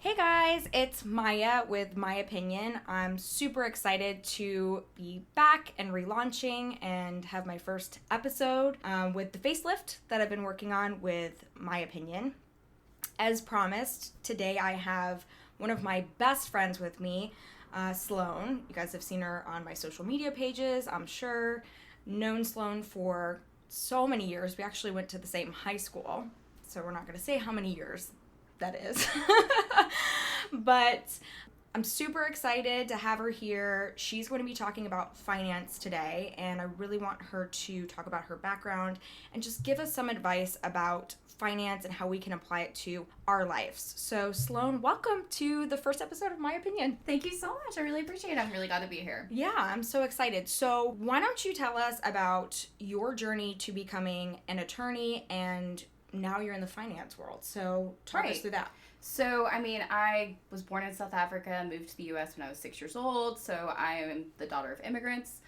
Hey guys, it's Maya with My Opinion. I'm super excited to be back and relaunching and have my first episode with the facelift that I've been working on with My Opinion. As promised, today I have one of my best friends with me, Sloan. You guys have seen her on my social media pages, I'm sure. Known Sloan for so many years. We actually went to the same high school, so we're not going to say how many years that is. But I'm super excited to have her here. She's going to be talking about finance today, and I really want her to talk about her background and just give us some advice about finance and how we can apply it to our lives. So, Sloan, welcome to the first episode of My Opinion. Thank you so much. I really appreciate it. I'm really glad to be here. Yeah, I'm so excited. So, why don't you tell us about your journey to becoming an attorney, and now you're in the finance world. So, talk us through that. So, I was born in South Africa and moved to the U.S. when I was 6 years old. So, I am the daughter of immigrants.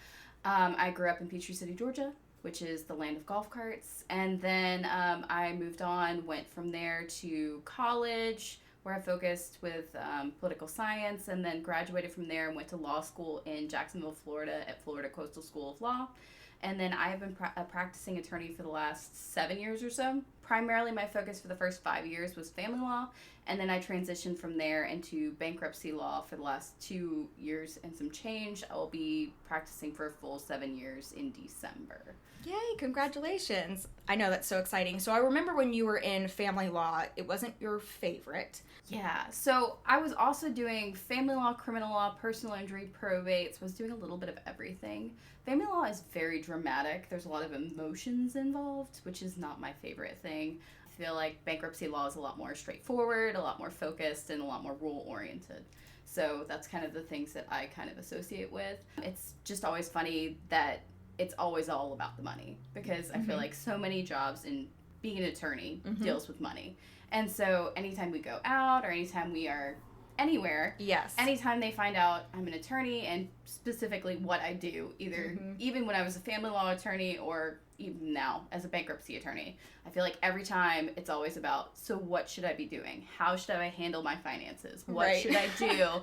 I grew up in Peachtree City, Georgia, which is the land of golf carts. And then I moved on, went from there to college, where I focused with political science, and then graduated from there and went to law school in Jacksonville, Florida, at Florida Coastal School of Law. And then I have been a practicing attorney for the last 7 years or so. Primarily, my focus for the first 5 years was family law, and then I transitioned from there into bankruptcy law for the last 2 years and some change. I will be practicing for a full 7 years in December. Yay, congratulations. I know, that's so exciting. So I remember when you were in family law, it wasn't your favorite. Yeah, so I was also doing family law, criminal law, personal injury, probate, so I was doing a little bit of everything. Family law is very dramatic. There's a lot of emotions involved, which is not my favorite thing. I feel like bankruptcy law is a lot more straightforward, a lot more focused, and a lot more rule-oriented. So that's kind of the things that I kind of associate with. It's just always funny that it's always all about the money, because I feel like so many jobs in being an attorney deals with money. And so anytime we go out or anytime we are anywhere, yes, anytime they find out I'm an attorney and specifically what I do, either even when I was a family law attorney or even now as a bankruptcy attorney, I feel like every time it's always about, so what should I be doing? How should I handle my finances? What should I do?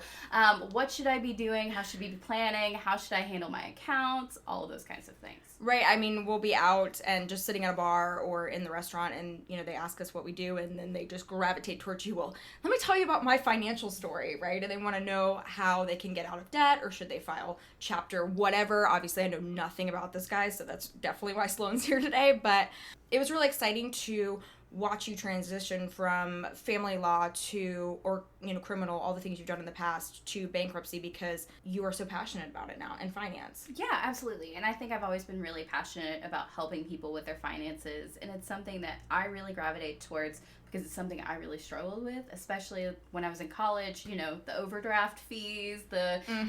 What should I be doing? How should I be planning? How should I handle my accounts? All of those kinds of things. Right. I mean, we'll be out and just sitting at a bar or in the restaurant, and, they ask us what we do, and then they just gravitate towards you. Well, let me tell you about my financial story, right? And they want to know how they can get out of debt, or should they file chapter whatever. Obviously, I know nothing about this, guy, so that's definitely why Sloan's here today. But it was really exciting to watch you transition from family law to, or, criminal, all the things you've done in the past, to bankruptcy, because you are so passionate about it now, and finance. Yeah, absolutely. And I think I've always been really passionate about helping people with their finances. And it's something that I really gravitate towards because it's something I really struggled with, especially when I was in college. The overdraft fees,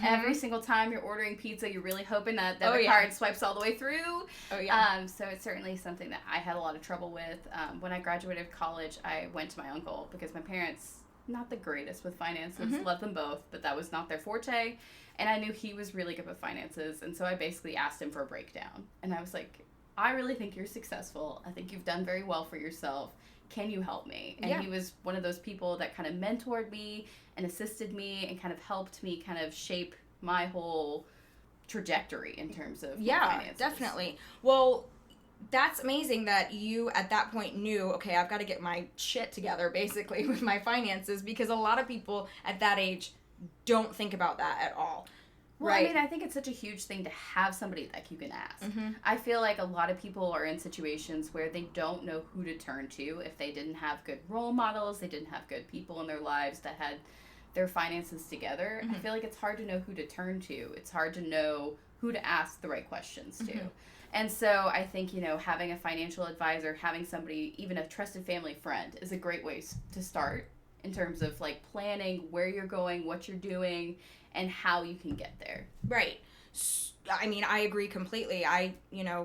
every single time you're ordering pizza, you're really hoping that debit card swipes all the way through. Oh, yeah. So it's certainly something that I had a lot of trouble with. When I graduated college, I went to my uncle because my parents, not the greatest with finances, love them both, but that was not their forte. And I knew he was really good with finances, and so I basically asked him for a breakdown. And I was like, I really think you're successful. I think you've done very well for yourself. Can you help me? And he was one of those people that kind of mentored me and assisted me and kind of helped me kind of shape my whole trajectory in terms of finances. Definitely. Well, that's amazing that you at that point knew, okay, I've got to get my shit together basically with my finances, because a lot of people at that age don't think about that at all. Well, right. I think it's such a huge thing to have somebody that you can ask. I feel like a lot of people are in situations where they don't know who to turn to if they didn't have good role models, they didn't have good people in their lives that had their finances together. I feel like it's hard to know who to turn to. It's hard to know who to ask the right questions to. And so I think, having a financial advisor, having somebody, even a trusted family friend, is a great way to start in terms of planning where you're going, what you're doing, and how you can get there. Right. I agree completely. I,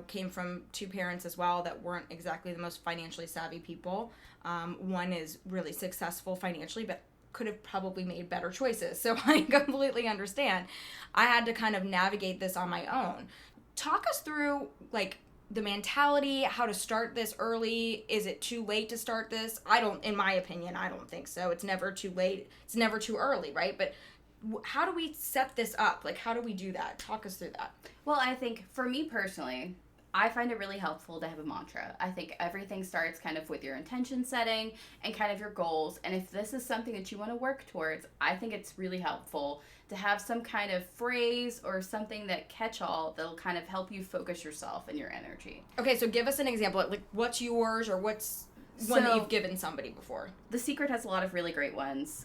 came from two parents as well that weren't exactly the most financially savvy people. One is really successful financially, but could have probably made better choices. So I completely understand. I had to kind of navigate this on my own. Talk us through, the mentality, how to start this early? Is it too late to start this? In my opinion, I don't think so. It's never too late. It's never too early, right? But how do we set this up? Like, how do we do that? Talk us through that. Well, I think for me personally, I find it really helpful to have a mantra. I think everything starts kind of with your intention setting and kind of your goals. And if this is something that you want to work towards, I think it's really helpful to have some kind of phrase or something that catch-all that'll kind of help you focus yourself and your energy. Okay, so give us an example. Like, what's yours, or what's one that you've given somebody before? The Secret has a lot of really great ones.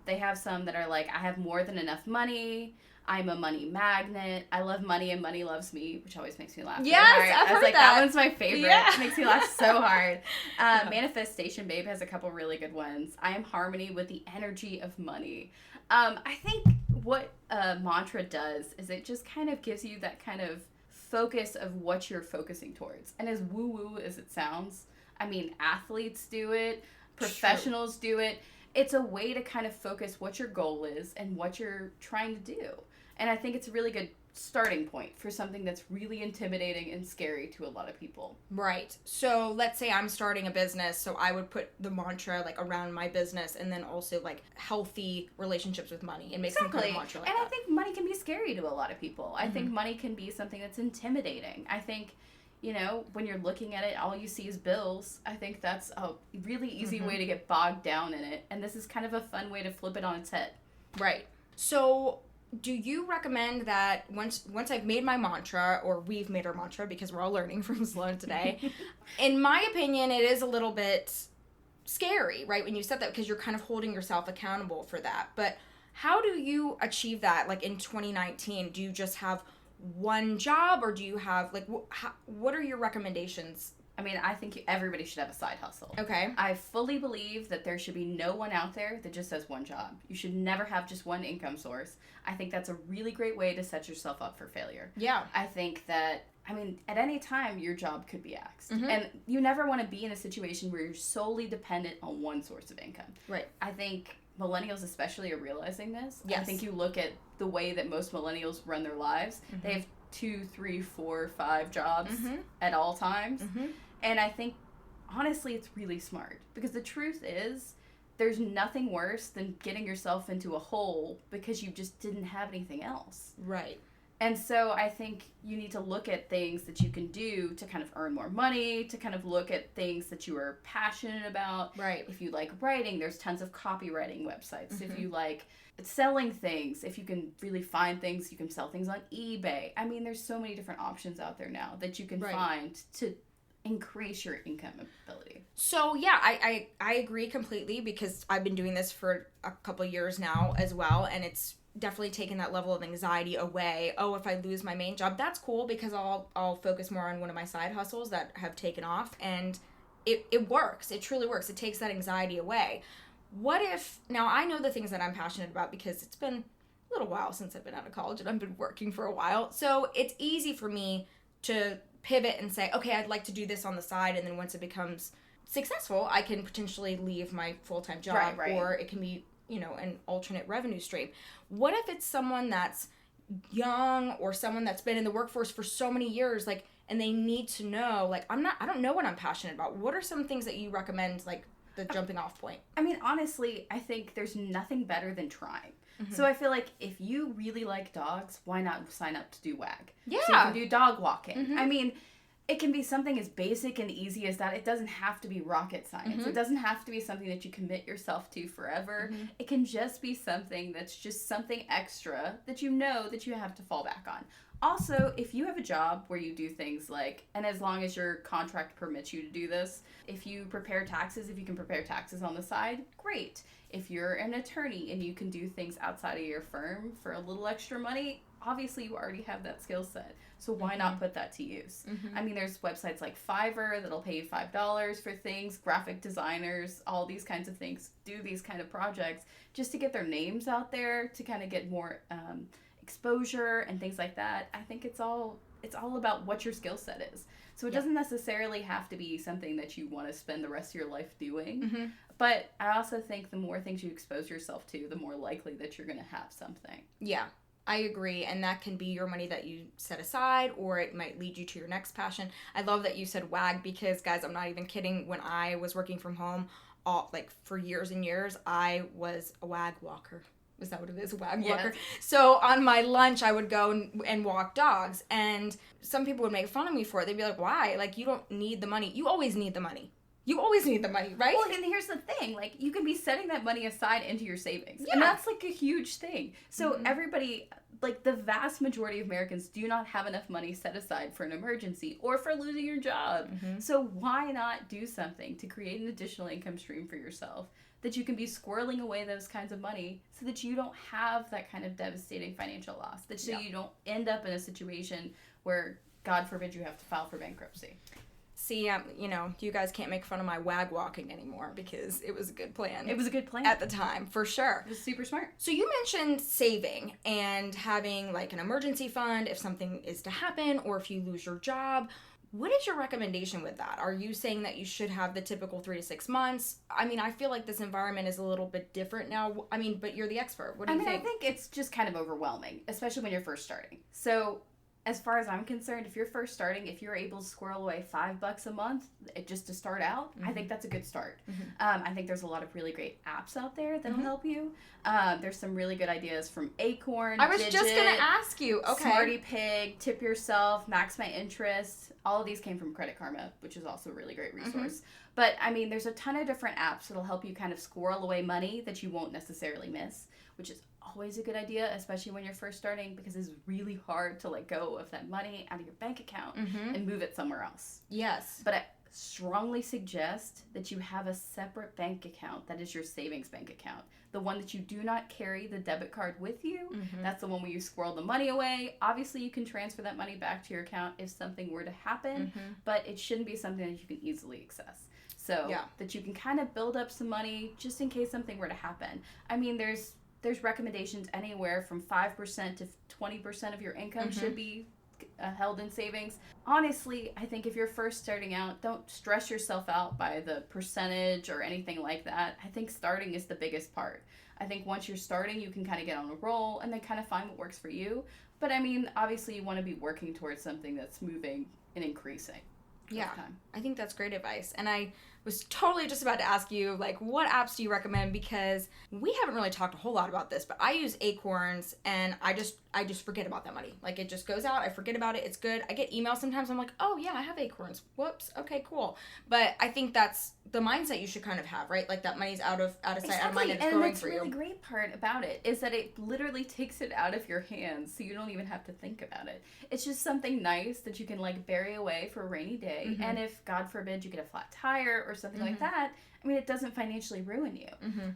They have some that are like, I have more than enough money. I'm a money magnet. I love money and money loves me, which always makes me laugh. Yes, really hard. I've heard that one's my favorite. Yeah. It makes me laugh so hard. Manifestation Babe has a couple really good ones. I am harmony with the energy of money. I think what a mantra does is it just kind of gives you that kind of focus of what you're focusing towards. And as woo-woo as it sounds, I mean, athletes do it, professionals do it. It's a way to kind of focus what your goal is and what you're trying to do. And I think it's a really good starting point for something that's really intimidating and scary to a lot of people. Right. So let's say I'm starting a business, so I would put the mantra like around my business, and then also like healthy relationships with money, and make some kind of mantra like that. And I think money can be scary to a lot of people. I think money can be something that's intimidating. I think, you know, when you're looking at it, all you see is bills. I think that's a really easy way to get bogged down in it. And this is kind of a fun way to flip it on its head. Right. So do you recommend that once I've made my mantra, or we've made our mantra because we're all learning from Sloan today, in my opinion, it is a little bit scary, right, when you set that, because you're kind of holding yourself accountable for that. But how do you achieve that, like, in 2019? Do you just have one job, or do you have, like, what are your recommendations? I mean, I think everybody should have a side hustle. Okay. I fully believe that there should be no one out there that just has one job. You should never have just one income source. I think that's a really great way to set yourself up for failure. Yeah. I think that, I mean, at any time, your job could be axed. And you never want to be in a situation where you're solely dependent on one source of income. Right. I think millennials especially are realizing this. Yes. I think you look at the way that most millennials run their lives. They have 2, 3, 4, 5 jobs at all times. And I think, honestly, it's really smart. Because the truth is, there's nothing worse than getting yourself into a hole because you just didn't have anything else. Right. And so I think you need to look at things that you can do to kind of earn more money, to kind of look at things that you are passionate about. Right. If you like writing, there's tons of copywriting websites. If you like selling things, if you can really find things, you can sell things on eBay. I mean, there's so many different options out there now that you can find to increase your income ability. So yeah, I agree completely, because I've been doing this for a couple of years now as well, and it's definitely taken that level of anxiety away. Oh, if I lose my main job, that's cool, because I'll focus more on one of my side hustles that have taken off, and it works. It truly works. It takes that anxiety away. What if, now I know the things that I'm passionate about because it's been a little while since I've been out of college and I've been working for a while, so it's easy for me to pivot and say, okay, I'd like to do this on the side, and then once it becomes successful, I can potentially leave my full-time job, or it can be, you know, an alternate revenue stream. What if it's someone that's young, or someone that's been in the workforce for so many years, like, and they need to know, like, I don't know what I'm passionate about. What are some things that you recommend, like, the jumping off point? I mean, honestly, I think there's nothing better than trying. So I feel like if you really like dogs, why not sign up to do WAG? Yeah. So you can do dog walking. I mean, it can be something as basic and easy as that. It doesn't have to be rocket science. It doesn't have to be something that you commit yourself to forever. It can just be something that's just something extra that you know that you have to fall back on. Also, if you have a job where you do things like, and as long as your contract permits you to do this, if you prepare taxes, if you can prepare taxes on the side, great. If you're an attorney and you can do things outside of your firm for a little extra money, obviously you already have that skill set. So why not put that to use? I mean, there's websites like Fiverr that'll pay you $5 for things, graphic designers, all these kinds of things do these kind of projects just to get their names out there, to kind of get more exposure and things like that. I think it's all about what your skill set is. So it doesn't necessarily have to be something that you want to spend the rest of your life doing. But I also think the more things you expose yourself to, the more likely that you're going to have something. Yeah. I agree, and that can be your money that you set aside, or it might lead you to your next passion. I love that you said WAG because, guys, I'm not even kidding. When I was working from home, for years and years, I was a WAG walker. Is that what it is? A WAG walker? So on my lunch, I would go and walk dogs, and some people would make fun of me for it. They'd be like, why? Like, you don't need the money. You always need the money. You always need the money, right? Well, and here's the thing. Like, you can be setting that money aside into your savings. Yeah. And that's, like, a huge thing. So everybody, like, the vast majority of Americans do not have enough money set aside for an emergency or for losing your job. So why not do something to create an additional income stream for yourself that you can be squirreling away those kinds of money so that you don't have that kind of devastating financial loss, that so you don't end up in a situation where, God forbid, you have to file for bankruptcy. See, you guys can't make fun of my WAG walking anymore because it was a good plan. It was a good plan. At the time, for sure. It was super smart. So you mentioned saving and having like an emergency fund if something is to happen or if you lose your job. What is your recommendation with that? Are you saying that you should have the typical 3 to 6 months? I mean, I feel like this environment is a little bit different now. I mean, but you're the expert. What do you think? I think it's just kind of overwhelming, especially when you're first starting. So as far as I'm concerned, if you're first starting, if you're able to squirrel away $5 a month just to start out, I think that's a good start. I think there's a lot of really great apps out there that'll help you. There's some really good ideas from Acorn, I was Digit, just going to ask you. Okay. Smarty Pig, Tip Yourself, Max My Interest. All of these came from Credit Karma, which is also a really great resource. But, I mean, there's a ton of different apps that'll help you kind of squirrel away money that you won't necessarily miss, which is always a good idea, especially when you're first starting, because it's really hard to let go of that money out of your bank account and move it somewhere else. Yes. But I strongly suggest that you have a separate bank account that is your savings bank account. The one that you do not carry the debit card with you. That's the one where you squirrel the money away. Obviously, you can transfer that money back to your account if something were to happen, but it shouldn't be something that you can easily access. So that you can kind of build up some money just in case something were to happen. I mean, there's recommendations anywhere from 5% to 20% of your income should be held in savings. Honestly, I think if you're first starting out, don't stress yourself out by the percentage or anything like that. I think starting is the biggest part. I think once you're starting, you can kind of get on a roll and then kind of find what works for you. But I mean, obviously you want to be working towards something that's moving and increasing. Yeah, I think that's great advice. And I was totally just about to ask you, like, what apps do you recommend? Because we haven't really talked a whole lot about this, but I use Acorns, and I just forget about that money. Like, it just goes out, I forget about it, it's good. I get emails sometimes, I'm like, oh, yeah, I have Acorns. Whoops, okay, cool. But I think that's the mindset you should kind of have, right? Like, that money's out of sight, out of mind, and it's growing for you. And the really great part about it is that it literally takes it out of your hands, so you don't even have to think about it. It's just something nice that you can, like, bury away for a rainy day, and if, God forbid, you get a flat tire or something like that, I mean, it doesn't financially ruin you.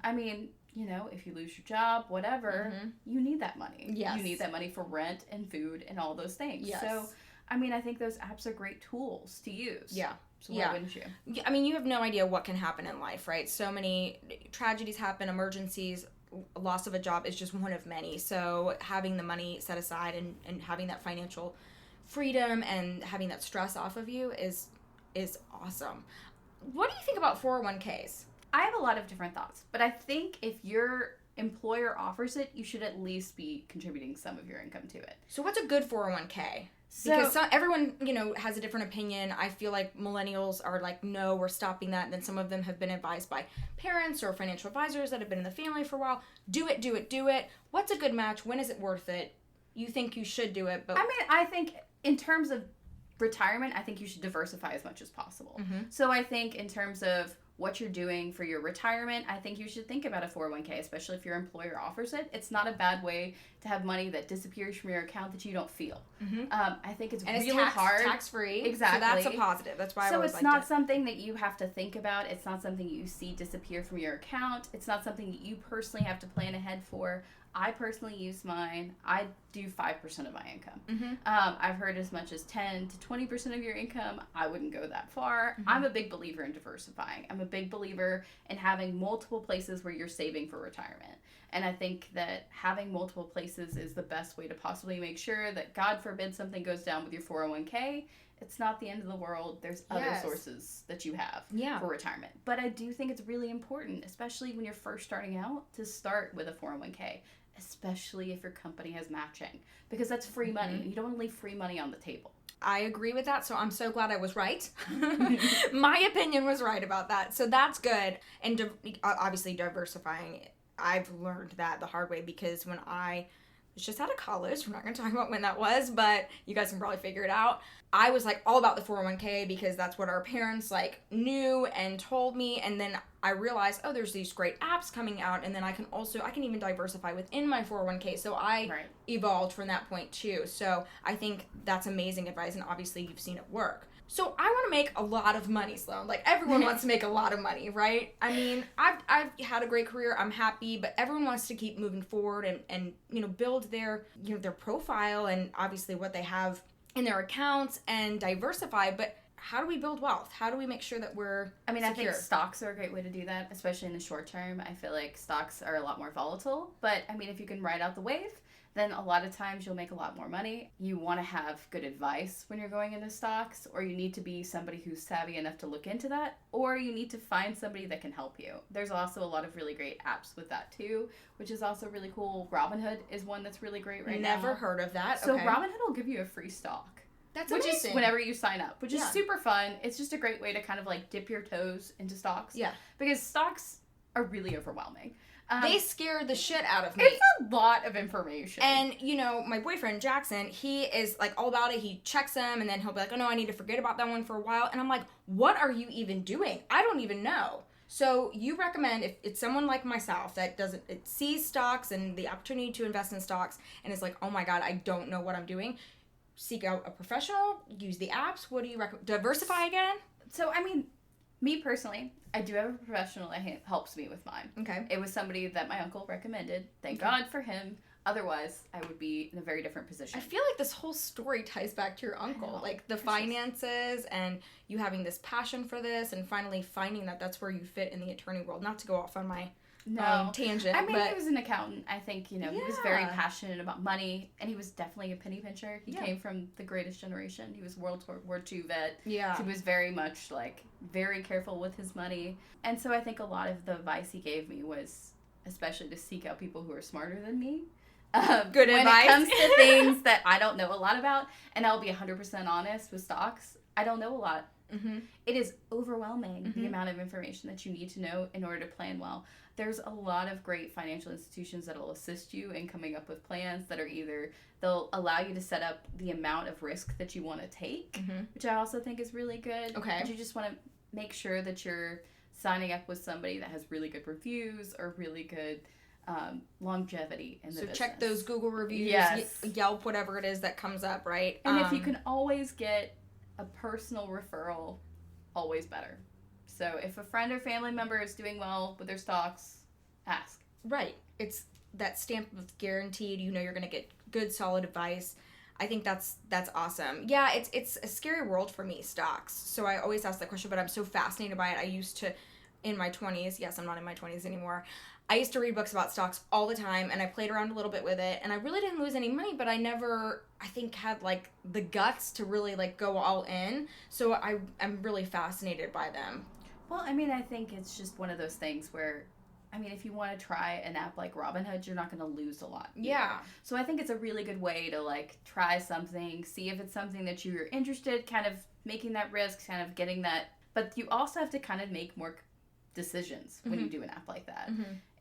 I mean, you know, if you lose your job, whatever, you need that money. Yes. You need that money for rent and food and all those things. Yes. So, I mean, I think those apps are great tools to use. Yeah. So why wouldn't you? I mean, you have no idea what can happen in life, right? So many tragedies happen, emergencies, loss of a job is just one of many. So having the money set aside and having that financial freedom and having that stress off of you is awesome. What do you think about 401ks? I have a lot of different thoughts, but I think if your employer offers it, you should at least be contributing some of your income to it. So what's a good 401k? So, because everyone, has a different opinion. I feel like millennials are like, no, we're stopping that. And then some of them have been advised by parents or financial advisors that have been in the family for a while. Do it, do it, do it. What's a good match? When is it worth it? You think you should do it, but... I mean, I think in terms of retirement, I think you should diversify as much as possible. So I think in terms of what you're doing for your retirement, I think you should think about a 401k, especially if your employer offers it. It's not a bad way to have money that disappears from your account that you don't feel. I think it's really hard. Tax-free. Exactly. So that's a positive. That's why I always liked it. So it's not something that you have to think about. It's not something you see disappear from your account. It's not something that you personally have to plan ahead for. I personally use mine. I do 5% of my income. I've heard as much as 10 to 20% of your income. I wouldn't go that far. I'm a big believer in diversifying. I'm a big believer in having multiple places where you're saving for retirement. And I think that having multiple places is the best way to possibly make sure that, God forbid, something goes down with your 401k. It's not the end of the world. There's other sources that you have for retirement. But I do think it's really important, especially when you're first starting out, to start with a 401k, especially if your company has matching, because that's free money. You don't want to leave free money on the table. I agree with that, so I'm so glad I was right. My opinion was right about that, so that's good. And obviously diversifying, I've learned that the hard way, because when I was just out of college, we're not going to talk about when that was, but you guys can probably figure it out. I was like all about the 401k because that's what our parents like knew and told me, and then I realized, oh, there's these great apps coming out, and then I can even diversify within my 401k. So I evolved from that point too. So I think that's amazing advice, and obviously you've seen it work. So I want to make a lot of money, Sloan. Like, everyone wants to make a lot of money, right? I mean, I've had a great career. I'm happy, but everyone wants to keep moving forward and build their profile and obviously what they have in their accounts and diversify. But how do we build wealth? How do we make sure that we're secure? I think stocks are a great way to do that, especially in the short term. I feel like stocks are a lot more volatile, but I mean, if you can ride out the wave, then a lot of times you'll make a lot more money. You want to have good advice when you're going into stocks, or you need to be somebody who's savvy enough to look into that, or you need to find somebody that can help you. There's also a lot of really great apps with that too, which is also really cool. Robinhood is one that's really great right now. Never heard of that. So Robinhood will give you a free stock. That's amazing. Which is whenever you sign up, which is super fun. It's just a great way to kind of like dip your toes into stocks. Yeah. Because stocks are really overwhelming. They scare the shit out of me. It's a lot of information. And, my boyfriend, Jackson, he is, like, all about it. He checks them, and then he'll be like, oh, no, I need to forget about that one for a while. And I'm like, what are you even doing? I don't even know. So you recommend, if it's someone like myself that it sees stocks and the opportunity to invest in stocks, and is like, oh, my God, I don't know what I'm doing, seek out a professional, use the apps. What do you recommend? Diversify again? So, I mean, me personally, I do have a professional that helps me with mine. Okay. It was somebody that my uncle recommended. Thank God for him. Otherwise, I would be in a very different position. I feel like this whole story ties back to your uncle. Like, the finances and you having this passion for this and finally finding that that's where you fit in the attorney world. Not to go off on my tangent. I mean, he was an accountant. I think, he was very passionate about money, and he was definitely a penny pincher. He came from the greatest generation. He was World War II vet. Yeah. He was very much, like, very careful with his money. And so I think a lot of the advice he gave me was especially to seek out people who are smarter than me. Good advice. When it comes to things that I don't know a lot about, and I'll be 100% honest with stocks, I don't know a lot. Mm-hmm. It is overwhelming, the amount of information that you need to know in order to plan well. There's a lot of great financial institutions that will assist you in coming up with plans that are either, they'll allow you to set up the amount of risk that you want to take, which I also think is really good. Okay. But you just want to make sure that you're signing up with somebody that has really good reviews or really good longevity in the business. So check those Google reviews, Yelp, whatever it is that comes up, right? And if you can always get a personal referral, always better. So if a friend or family member is doing well with their stocks, ask. Right. It's that stamp of guaranteed, you're going to get good, solid advice. I think that's awesome. Yeah, it's a scary world for me, stocks. So I always ask that question, but I'm so fascinated by it. I used to, in my 20s, yes, I'm not in my 20s anymore, I used to read books about stocks all the time, and I played around a little bit with it, and I really didn't lose any money, but I never, I think, had, like, the guts to really, like, go all in. So I'm really fascinated by them. Well, I mean, I think it's just one of those things where, I mean, if you want to try an app like Robinhood, you're not going to lose a lot either. Yeah. So I think it's a really good way to, like, try something, see if it's something that you're interested, kind of making that risk, kind of getting that. But you also have to kind of make more decisions when you do an app like that.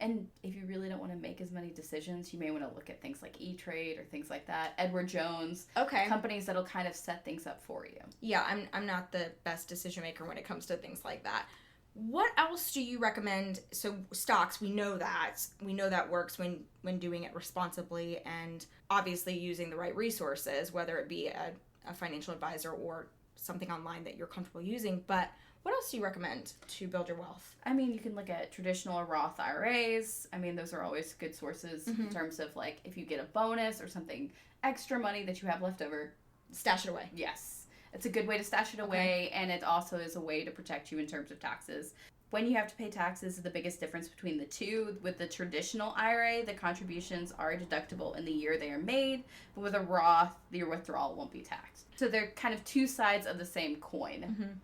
And if you really don't want to make as many decisions, you may want to look at things like E-Trade or things like that. Edward Jones. Okay. Companies that'll kind of set things up for you. Yeah, I'm not the best decision maker when it comes to things like that. What else do you recommend? So stocks, we know that works when doing it responsibly and obviously using the right resources, whether it be a financial advisor or something online that you're comfortable using. But what else do you recommend to build your wealth? I mean, you can look at traditional or Roth IRAs. I mean, those are always good sources in terms of, like, if you get a bonus or something extra money that you have left over. Stash it away. Yes. It's a good way to stash it away, and it also is a way to protect you in terms of taxes. When you have to pay taxes is the biggest difference between the two. With the traditional IRA, the contributions are deductible in the year they are made, but with a Roth, your withdrawal won't be taxed. So they're kind of two sides of the same coin.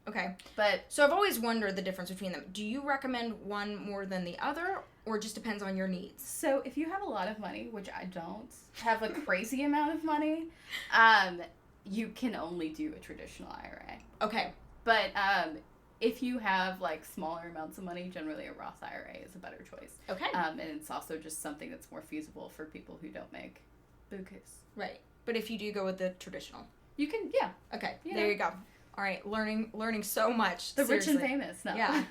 Okay. But So I've always wondered the difference between them. Do you recommend one more than the other, or it just depends on your needs? so if you have a lot of money, which I don't have a crazy amount of money, you can only do a traditional IRA. Okay. But if you have like smaller amounts of money, generally a Roth IRA is a better choice. Okay. And it's also just something that's more feasible for people who don't make bukus. Right. But if you do go with the traditional. You can, yeah. Okay. You there know. you go. All right. Learning so much. The Seriously. rich and famous, no. Yeah.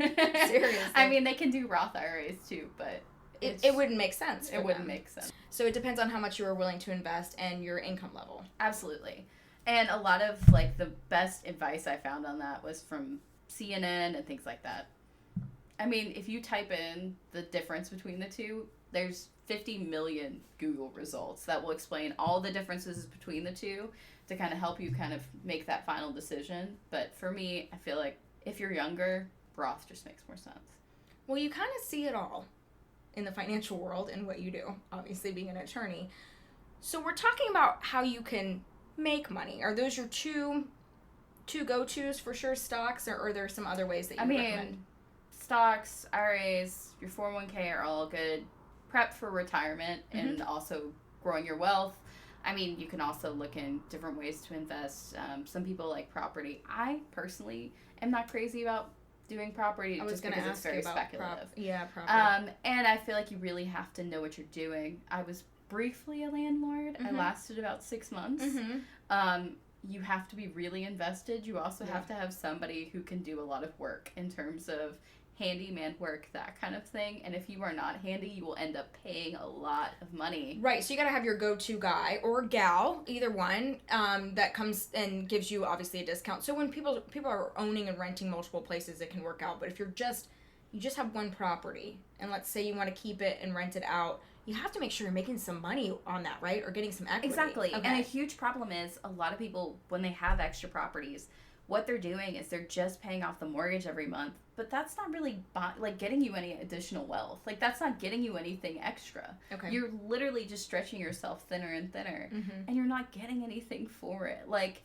Seriously. I mean, they can do Roth IRAs too, but it wouldn't make sense. It wouldn't make sense. So it depends on how much you are willing to invest and your income level. Absolutely. And a lot of like the best advice I found on that was from CNN and things like that. I mean, if you type in the difference between the two, there's 50 million Google results that will explain all the differences between the two to kind of help you kind of make that final decision. But for me, I feel like if you're younger, Roth just makes more sense. Well, you kind of see it all in the financial world and what you do, obviously being an attorney. So we're talking about how you can make money. Are those your two go-tos for sure, stocks, or are there some other ways that you recommend? Stocks, IRAs, your 401k are all good. Prep for retirement and also growing your wealth. I mean, you can also look in different ways to invest. Some people like property. I personally am not crazy about doing property just because it's very speculative. Property. And I feel like you really have to know what you're doing. I was briefly a landlord. I lasted about 6 months. You have to be really invested. You also have to have somebody who can do a lot of work in terms of handyman work, that kind of thing. And if you are not handy, you will end up paying a lot of money. Right, so you got to have your go-to guy or gal, either one, that comes and gives you obviously a discount. So when people are owning and renting multiple places, it can work out. But if you just have one property, and let's say you want to keep it and rent it out, you have to make sure you're making some money on that, right? Or getting some equity. Exactly. Okay. And a huge problem is a lot of people, when they have extra properties, what they're doing is they're just paying off the mortgage every month, but that's not really getting you any additional wealth. Like, that's not getting you anything extra. Okay. You're literally just stretching yourself thinner and thinner, and you're not getting anything for it. Like,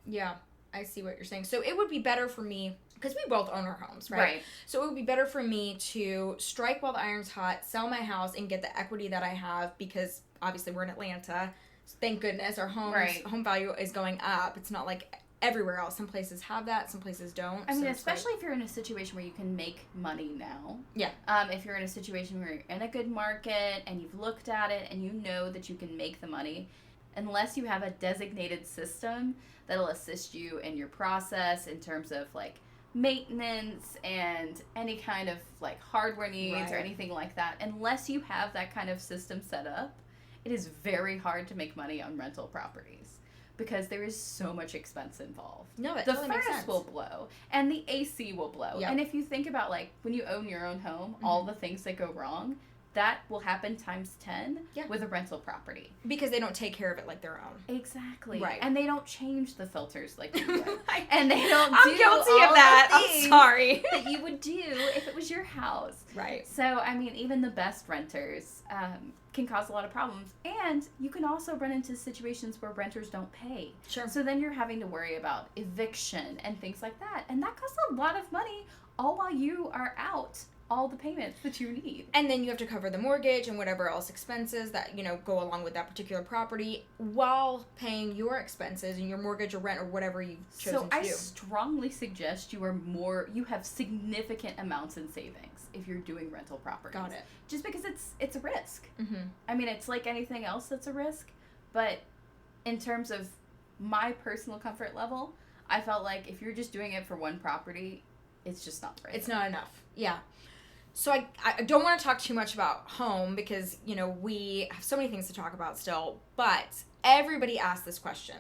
yeah, I see what you're saying. So it would be better for me, because we both own our homes, right? So it would be better for me to strike while the iron's hot, sell my house, and get the equity that I have, because obviously we're in Atlanta. Thank goodness our home value is going up. It's not like everywhere else. Some places have that, some places don't. I mean, especially if you're in a situation where you can make money now. Yeah. If you're in a situation where you're in a good market and you've looked at it and you know that you can make the money, unless you have a designated system that'll assist you in your process in terms of like maintenance and any kind of like hardware needs or anything like that, unless you have that kind of system set up, it is very hard to make money on rental properties. Because there is so much expense involved. No, that the totally makes furnace sense. will blow, and the AC will blow. Yep. And if you think about like when you own your own home, all the things that go wrong, that will happen times 10 with a rental property. Because they don't take care of it like their own. Exactly. Right. And they don't change the filters like you would. And they don't I'm do guilty all of that. the things I'm sorry. that you would do if it was your house. Right. So, I mean, even the best renters can cause a lot of problems. And you can also run into situations where renters don't pay. Sure. So then you're having to worry about eviction and things like that. And that costs a lot of money all while you are out all the payments that you need. And then you have to cover the mortgage and whatever else expenses that, go along with that particular property while paying your expenses and your mortgage or rent or whatever you've chosen to do. So I strongly suggest you have significant amounts in savings if you're doing rental properties. Got it. Just because it's a risk. Mm-hmm. I mean, it's like anything else that's a risk, but in terms of my personal comfort level, I felt like if you're just doing it for one property, it's just not right. It's not enough. Yeah. So I don't want to talk too much about home because, we have so many things to talk about still, but everybody asks this question.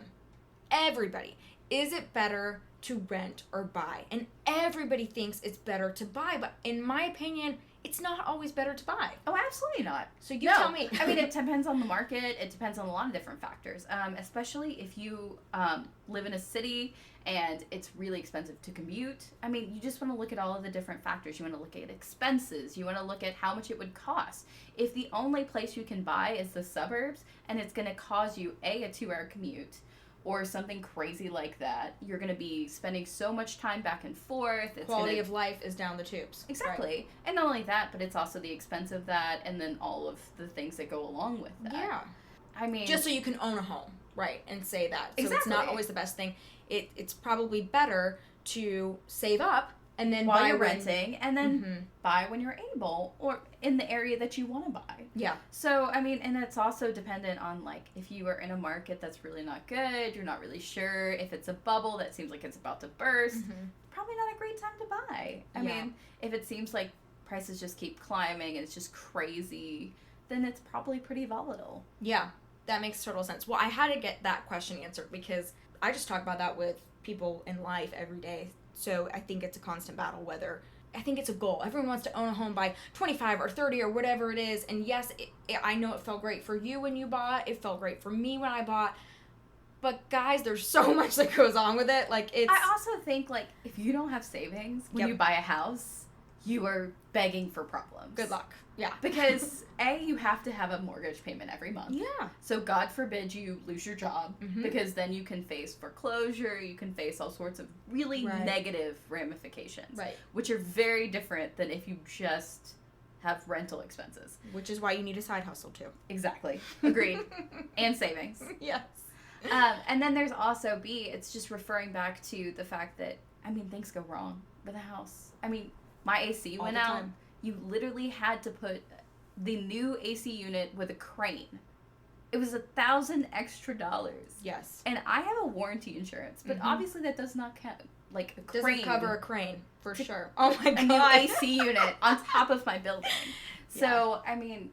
Everybody. Is it better to rent or buy? And everybody thinks it's better to buy, but in my opinion, it's not always better to buy. Oh, absolutely not. So you tell me. I mean, it depends on the market. It depends on a lot of different factors, especially if you live in a city and it's really expensive to commute. I mean, you just want to look at all of the different factors. You want to look at expenses. You want to look at how much it would cost. If the only place you can buy is the suburbs and it's going to cause you, A 2-hour commute, or something crazy like that, you're going to be spending so much time back and forth. Quality of life is down the tubes. Exactly. Right. And not only that, but it's also the expense of that, and then all of the things that go along with that. Yeah. I mean... Just so you can own a home, right, and say that. So exactly. It's not always the best thing. It's probably better to save up and then while buy you're renting, and then mm-hmm. buy when you're able, or in the area that you want to buy. Yeah. So, I mean, and it's also dependent on, like, if you are in a market that's really not good, you're not really sure, if it's a bubble that seems like it's about to burst, mm-hmm. probably not a great time to buy. I mean, if it seems like prices just keep climbing and it's just crazy, then it's probably pretty volatile. Yeah, that makes total sense. Well, I had to get that question answered because I just talk about that with people in life every day. So I think it's a constant battle whether... I think it's a goal. Everyone wants to own a home by 25 or 30 or whatever it is. And yes, I know it felt great for you when you bought. It felt great for me when I bought. But guys, there's so much that goes on with it. Like, it's... I also think, like, if you don't have savings when you buy a house, you are begging for problems. Good luck. Yeah. Because, A, you have to have a mortgage payment every month. Yeah. So God forbid you lose your job, mm-hmm. because then you can face foreclosure, you can face all sorts of really negative ramifications. Right. Which are very different than if you just have rental expenses. Which is why you need a side hustle, too. Exactly. Agreed. And savings. Yes. And then there's also, B, it's just referring back to the fact that, I mean, things go wrong with a house. I mean, my AC went out. Time. You literally had to put the new AC unit with a crane. It was $1,000 extra. Yes. And I have a warranty insurance, but mm-hmm. obviously that does not count. Like a crane. Doesn't cover a crane, for sure. Oh my God. A new AC unit on top of my building. So, I mean,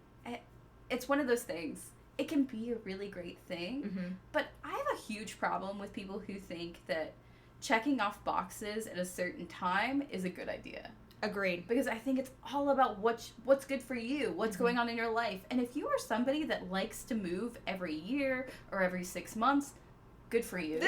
it's one of those things. It can be a really great thing, mm-hmm. but I have a huge problem with people who think that checking off boxes at a certain time is a good idea. Agreed. Because I think it's all about what's good for you, what's mm-hmm. going on in your life. And if you are somebody that likes to move every year or every 6 months, good for you.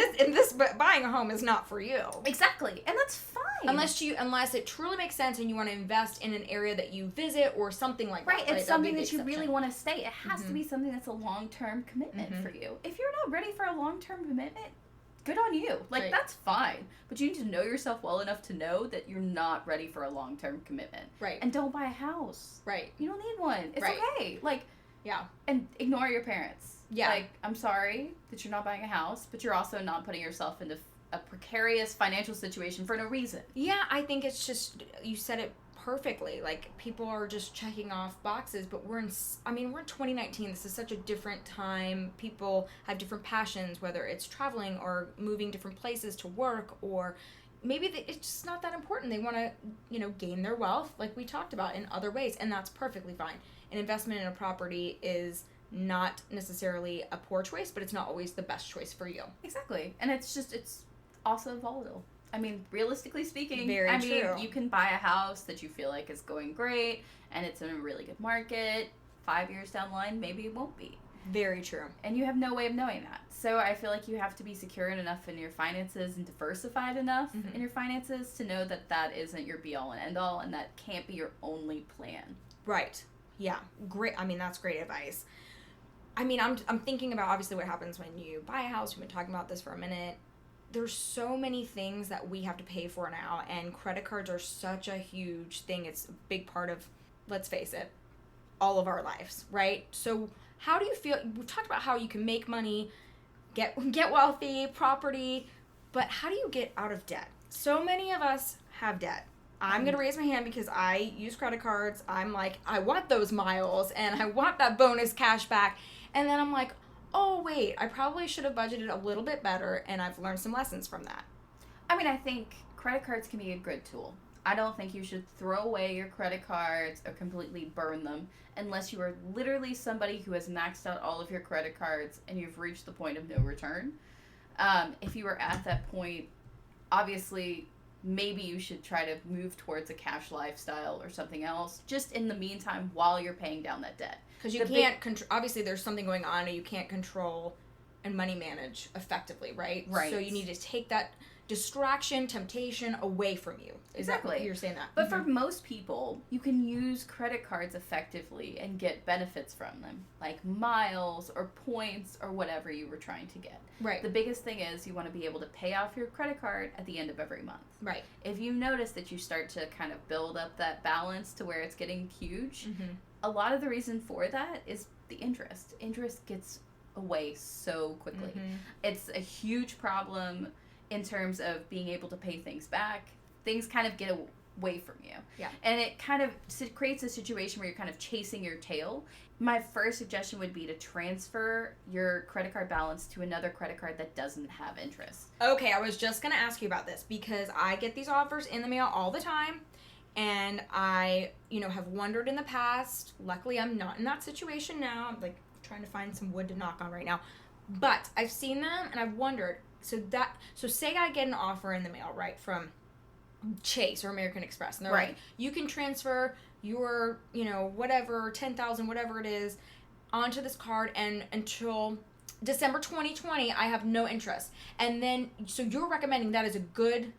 Buying a home is not for you. Exactly. And that's fine. Unless it truly makes sense and you want to invest in an area that you visit or something like that. Right. It's something that you really want to stay. It has mm-hmm. to be something that's a long-term commitment mm-hmm. for you. If you're not ready for a long-term commitment, good on you. Like, that's fine. But you need to know yourself well enough to know that you're not ready for a long-term commitment. Right. And don't buy a house. Right. You don't need one. It's okay. Like, yeah. And ignore your parents. Yeah. Like, I'm sorry that you're not buying a house, but you're also not putting yourself into a precarious financial situation for no reason. Yeah, I think it's just, you said it perfectly. Like, people are just checking off boxes, but we're in 2019. This is such a different time. People have different passions, whether it's traveling or moving different places to work, or maybe it's just not that important. They want to, gain their wealth, like we talked about, in other ways, and that's perfectly fine. An investment in a property is not necessarily a poor choice, but it's not always the best choice for you. Exactly. And it's also volatile. I mean, realistically speaking, Very true. You can buy a house that you feel like is going great and it's in a really good market. 5 years down the line, maybe it won't be. Very true. And you have no way of knowing that. So I feel like you have to be secure enough in your finances and diversified enough mm-hmm. in your finances to know that that isn't your be-all and end-all, and that can't be your only plan. Right. Yeah. Great. I mean, that's great advice. I mean, I'm thinking about obviously what happens when you buy a house. We've been talking about this for a minute. There's so many things that we have to pay for now, and credit cards are such a huge thing. It's a big part of, let's face it, all of our lives, right? So how do you feel? We've talked about how you can make money, get wealthy, property, but how do you get out of debt? So many of us have debt. I'm going to raise my hand because I use credit cards. I'm like, I want those miles and I want that bonus cash back. And then I'm like, oh, wait, I probably should have budgeted a little bit better, and I've learned some lessons from that. I mean, I think credit cards can be a good tool. I don't think you should throw away your credit cards or completely burn them unless you are literally somebody who has maxed out all of your credit cards and you've reached the point of no return. If you are at that point, obviously, maybe you should try to move towards a cash lifestyle or something else, just in the meantime while you're paying down that debt. Because you can't obviously there's something going on and you can't control and money manage effectively, right? Right. So you need to take that distraction, temptation away from you. Exactly. You're saying that. But for most people, you can use credit cards effectively and get benefits from them, like miles or points or whatever you were trying to get. Right. The biggest thing is you want to be able to pay off your credit card at the end of every month. Right. If you notice that you start to kind of build up that balance to where it's getting huge, a lot of the reason for that is the interest. Interest gets away so quickly. It's a huge problem in terms of being able to pay things back. Things kind of get away from you. Yeah. And it kind of creates a situation where you're kind of chasing your tail. My first suggestion would be to transfer your credit card balance to another credit card that doesn't have interest. Okay, I was just going to ask you about this because I get these offers in the mail all the time. And I, have wondered in the past. Luckily, I'm not in that situation now. I'm like trying to find some wood to knock on right now. But I've seen them and I've wondered. So say I get an offer in the mail, right, from Chase or American Express. And they're Right. like, you can transfer your, whatever, 10,000, whatever it is, onto this card and until December 2020, I have no interest. And then, so you're recommending that is a good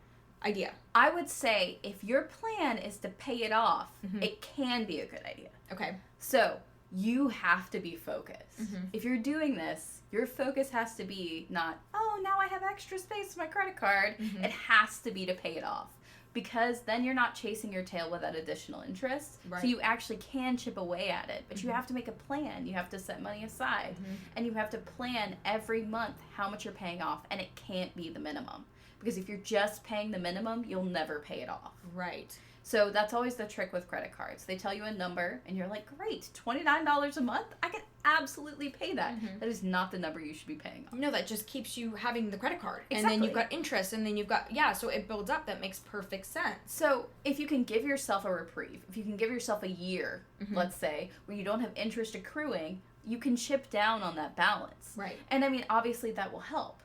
idea. I would say if your plan is to pay it off, it can be a good idea. Okay. So you have to be focused. If you're doing this, your focus has to be not, oh, now I have extra space on my credit card. It has to be to pay it off. Because then you're not chasing your tail with that additional interest. Right. So you actually can chip away at it. But you have to make a plan. You have to set money aside. And you have to plan every month how much you're paying off. And it can't be the minimum. Because if you're just paying the minimum, you'll never pay it off. Right. So that's always the trick with credit cards. They tell you a number, and you're like, great, $29 a month? I can absolutely pay that. That is not the number you should be paying off. No, that just keeps you having the credit card. Exactly. And then you've got interest, and then you've got, so it builds up. That makes perfect sense. So if you can give yourself a reprieve, if you can give yourself a year, let's say, where you don't have interest accruing, you can chip down on that balance. Right. And I mean, obviously that will help.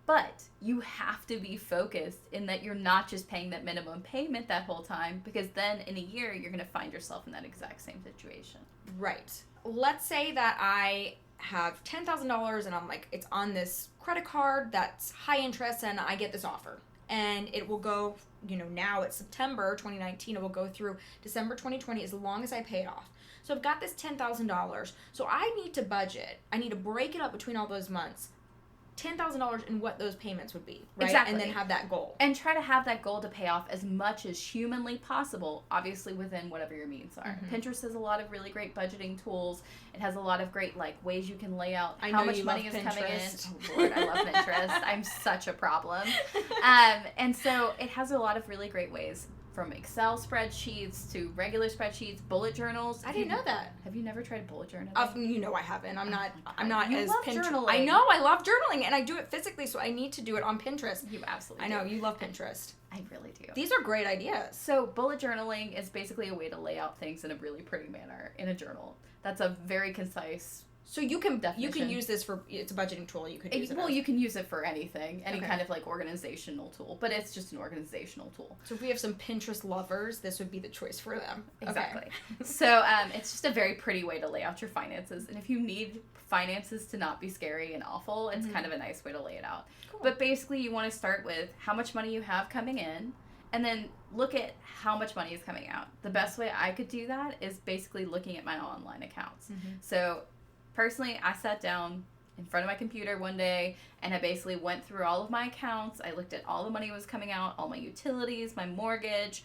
But you have to be focused in that you're not just paying that minimum payment that whole time, because then in a year you're going to find yourself in that exact same situation. Right. Let's say that I have $10,000 and I'm like, it's on this credit card that's high interest and I get this offer. And it will go, now it's September 2019, it will go through December 2020 as long as I pay it off. So I've got this $10,000. So I need to budget. I need to break it up between all those months. $10,000 and what those payments would be, right? Exactly. And then have that goal. And try to have that goal to pay off as much as humanly possible, obviously within whatever your means are. Pinterest has a lot of really great budgeting tools. It has a lot of great ways you can lay out how much money is coming in. Oh Lord, I love Pinterest. I'm such a problem. And so it has a lot of really great ways, from Excel spreadsheets to regular spreadsheets, bullet journals. I didn't know that. Have you never tried bullet journaling? I haven't. I'm not You as love Pinterest. journaling. I know, I love journaling, and I do it physically, so I need to do it on Pinterest. You absolutely I know, do. you love Pinterest. I really do. These are great ideas. So bullet journaling is basically a way to lay out things in a really pretty manner in a journal. That's a very concise. So you can definition. use this for, it's a budgeting tool. You could use it. Well, you can use it for anything, any Okay. kind of organizational tool, but it's just an organizational tool. So if we have some Pinterest lovers, this would be the choice for them. Exactly. Okay. So it's just a very pretty way to lay out your finances, and if you need finances to not be scary and awful, it's kind of a nice way to lay it out. Cool. But basically, you want to start with how much money you have coming in, and then look at how much money is coming out. The best way I could do that is basically looking at my online accounts. So personally, I sat down in front of my computer one day and I basically went through all of my accounts. I looked at all the money that was coming out, all my utilities, my mortgage,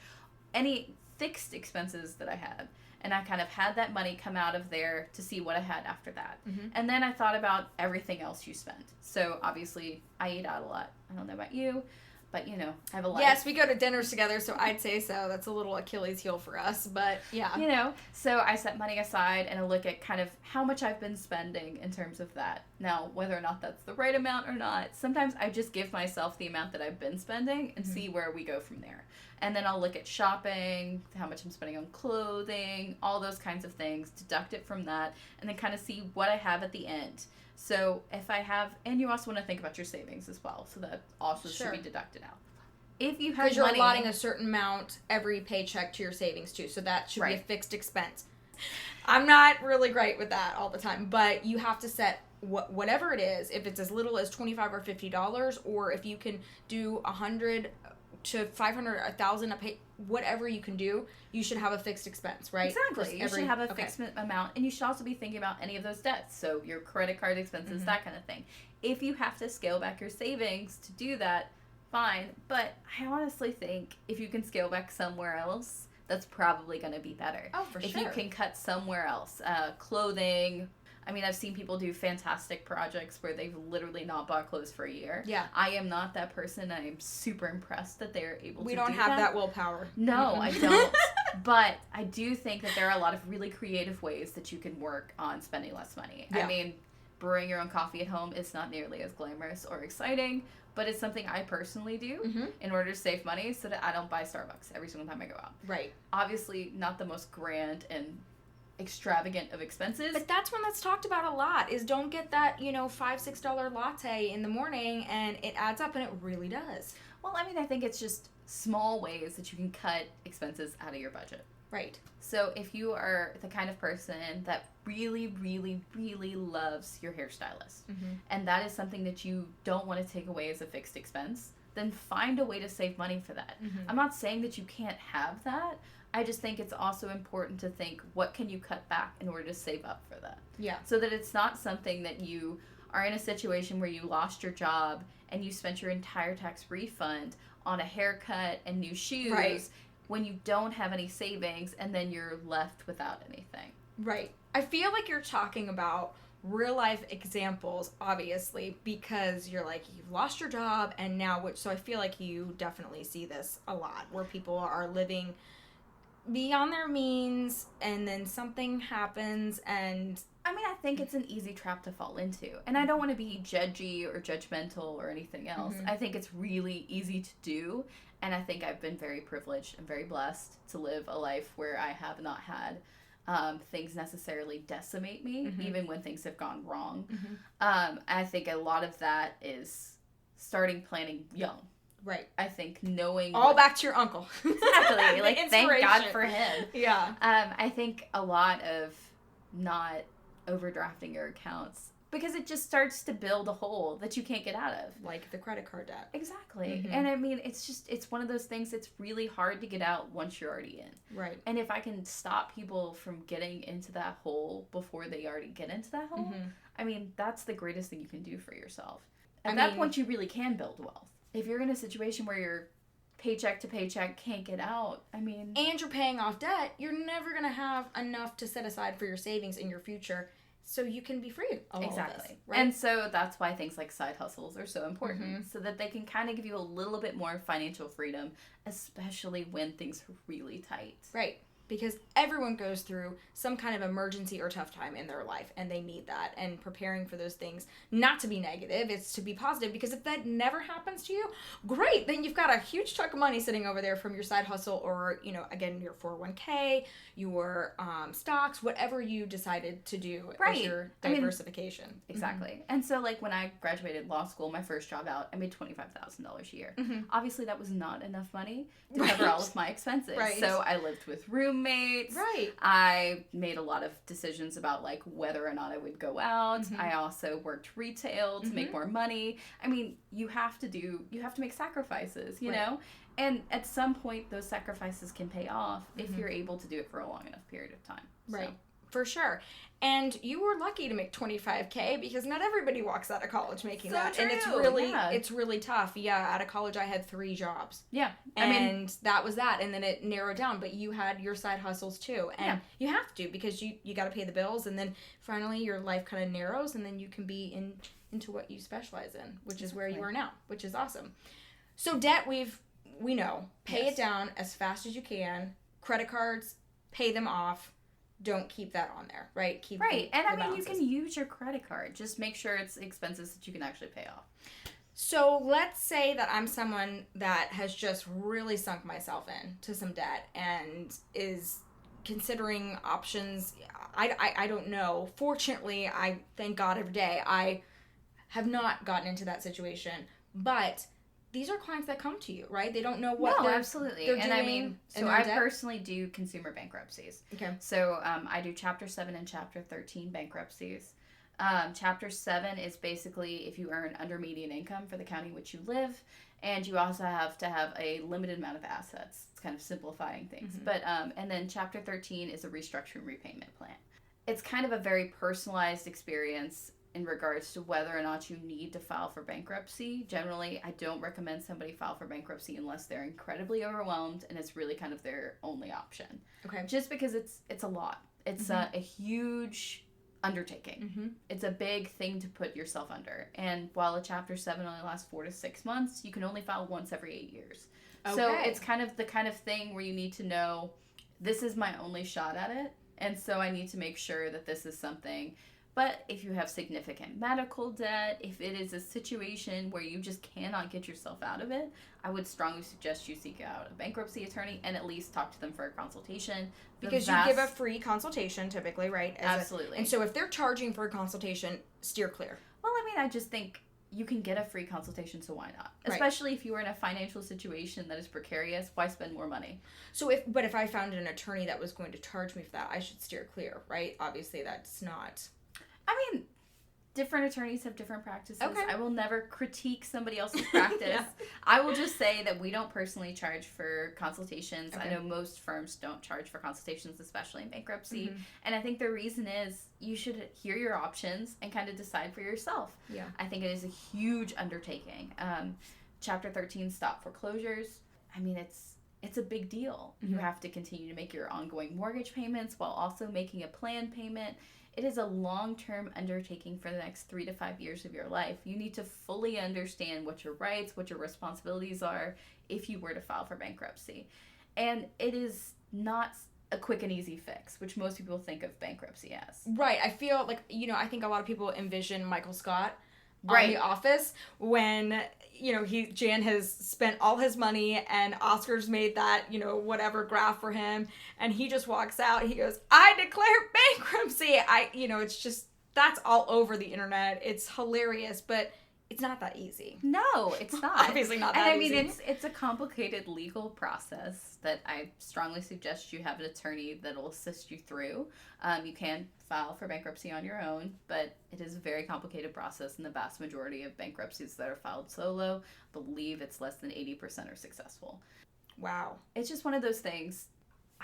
any fixed expenses that I had. And I kind of had that money come out of there to see what I had after that. And then I thought about everything else you spent. So obviously, I eat out a lot. I don't know about you, but I have a life. Yes, we go to dinners together, so I'd say so. That's a little Achilles heel for us, but yeah. So I set money aside and I look at kind of how much I've been spending in terms of that. Now, whether or not that's the right amount or not, sometimes I just give myself the amount that I've been spending and see where we go from there. And then I'll look at shopping, how much I'm spending on clothing, all those kinds of things, deduct it from that, and then kind of see what I have at the end. So if I have, and you also want to think about your savings as well, so that also should be deducted out. If you have Because you're money, allotting a certain amount every paycheck to your savings too, so that should be a fixed expense. I'm not really great with that all the time, but you have to set whatever it is, if it's as little as $25 or $50, or if you can do 100 to 500, 1,000 a pay, whatever you can do, you should have a fixed expense, right? Exactly. You should have a fixed amount, and you should also be thinking about any of those debts. So your credit card expenses, that kind of thing. If you have to scale back your savings to do that, fine. But I honestly think if you can scale back somewhere else, that's probably going to be better. Oh, for sure. If you can cut somewhere else, clothing. I mean, I've seen people do fantastic projects where they've literally not bought clothes for a year. Yeah. I am not that person. I am super impressed that they're able to do that. We don't have that willpower. No, I don't. But I do think that there are a lot of really creative ways that you can work on spending less money. Yeah. I mean, brewing your own coffee at home is not nearly as glamorous or exciting, but it's something I personally do in order to save money so that I don't buy Starbucks every single time I go out. Right. Obviously, not the most grand and extravagant of expenses. But that's one that's talked about a lot, is don't get that, $5-6 latte in the morning, and it adds up, and it really does. Well, I mean, I think it's just small ways that you can cut expenses out of your budget. Right. So if you are the kind of person that really, really, really loves your hairstylist, and that is something that you don't want to take away as a fixed expense, then find a way to save money for that. I'm not saying that you can't have that. I just think it's also important to think, what can you cut back in order to save up for that? Yeah. So that it's not something that you are in a situation where you lost your job and you spent your entire tax refund on a haircut and new shoes. Right. When you don't have any savings, and then you're left without anything. Right. I feel like you're talking about real life examples, obviously, because you're like, you've lost your job, and now, so I feel like you definitely see this a lot, where people are living beyond their means, and then something happens, and... I mean, I think it's an easy trap to fall into. And I don't want to be judgy or judgmental or anything else. I think it's really easy to do. And I think I've been very privileged and very blessed to live a life where I have not had things necessarily decimate me, even when things have gone wrong. I think a lot of that is starting planning young. Right. I think knowing... All back to your uncle. Exactly. Like, thank God for him. Yeah. I think a lot of not overdrafting your accounts, because it just starts to build a hole that you can't get out of. Like the credit card debt. Exactly. And I mean, it's one of those things that's really hard to get out once you're already in. Right. And if I can stop people from getting into that hole before they already get into that hole, I mean, that's the greatest thing you can do for yourself. At that point, you really can build wealth. If you're in a situation where you're paycheck to paycheck, can't get out, I mean... And you're paying off debt, you're never going to have enough to set aside for your savings in your future, so you can be free of all of this, right? And so that's why things like side hustles are so important, so that they can kind of give you a little bit more financial freedom, especially when things are really tight. Right. Because everyone goes through some kind of emergency or tough time in their life, and they need that. And preparing for those things, not to be negative, it's to be positive. Because if that never happens to you, great. Then you've got a huge chunk of money sitting over there from your side hustle, or, again, your 401k, your stocks, whatever you decided to do as your diversification. Exactly. And so, like, when I graduated law school, my first job out, I made $25,000 a year. Obviously, that was not enough money to cover all of my expenses. Right. So I lived with roommates. Right. I made a lot of decisions about, like, whether or not I would go out. I also worked retail to make more money. I mean, you have to make sacrifices, you know? And at some point, those sacrifices can pay off if you're able to do it for a long enough period of time. Right. So. For sure. And you were lucky to make $25K, because not everybody walks out of college making that. True. And it's really tough. Yeah, out of college I had 3 jobs. Yeah. And that was that. And then it narrowed down, but you had your side hustles too. And you have to, because you got to pay the bills, and then finally your life kind of narrows, and then you can be into what you specialize in, which is where you are now, which is awesome. So debt, we know. Pay it down as fast as you can. Credit cards, pay them off. Don't keep that on there, right? And I mean, you can use your credit card. Just make sure it's expenses that you can actually pay off. So let's say that I'm someone that has just really sunk myself into some debt and is considering options. I don't know. Fortunately, I thank God every day I have not gotten into that situation. But these are clients that come to you, right? They don't know what absolutely. they're and doing. I mean, so I personally do consumer bankruptcies. Okay. So I do Chapter 7 and Chapter 13 bankruptcies. Chapter 7 is basically if you earn under median income for the county in which you live, and you also have to have a limited amount of assets. It's kind of simplifying things. Mm-hmm. But and then Chapter 13 is a restructuring repayment plan. It's kind of a very personalized experience in regards to whether or not you need to file for bankruptcy. Generally, I don't recommend somebody file for bankruptcy unless they're incredibly overwhelmed and it's really kind of their only option. Okay. Just because it's a lot. It's a huge undertaking. Mm-hmm. It's a big thing to put yourself under. And while a Chapter 7 only lasts 4 to 6 months, you can only file once every 8 years. Okay. So it's kind of the kind of thing where you need to know, this is my only shot at it, and so I need to make sure that this is something. But if you have significant medical debt, if it is a situation where you just cannot get yourself out of it, I would strongly suggest you seek out a bankruptcy attorney and at least talk to them for a consultation. Because you give a free consultation typically, right? Absolutely. And so if they're charging for a consultation, steer clear. Well, I mean, I just think you can get a free consultation, so why not? Right. Especially if you are in a financial situation that is precarious, why spend more money? So if I found an attorney that was going to charge me for that, I should steer clear, right? Obviously, that's not... I mean, different attorneys have different practices. Okay. I will never critique somebody else's practice. Yeah. I will just say that we don't personally charge for consultations. Okay. I know most firms don't charge for consultations, especially in bankruptcy. Mm-hmm. And I think the reason is you should hear your options and kind of decide for yourself. Yeah. I think it is a huge undertaking. Chapter 13, stop foreclosures. I mean, it's a big deal. Mm-hmm. You have to continue to make your ongoing mortgage payments while also making a planned payment. It is a long-term undertaking for the next 3 to 5 years of your life. You need to fully understand what your rights, what your responsibilities are if you were to file for bankruptcy. And it is not a quick and easy fix, which most people think of bankruptcy as. Right. I feel like, I think a lot of people envision Michael Scott right. on The Office when, Jan has spent all his money and Oscar's made that, whatever graph for him. And he just walks out. He goes, I declare bankruptcy. It's just, that's all over the internet. It's hilarious, but it's not that easy. No, it's not. Obviously not that easy. And I mean, it's a complicated legal process that I strongly suggest you have an attorney that will assist you through. You can file for bankruptcy on your own, but it is a very complicated process, and the vast majority of bankruptcies that are filed solo, I believe it's less than 80% are successful. Wow. It's just one of those things.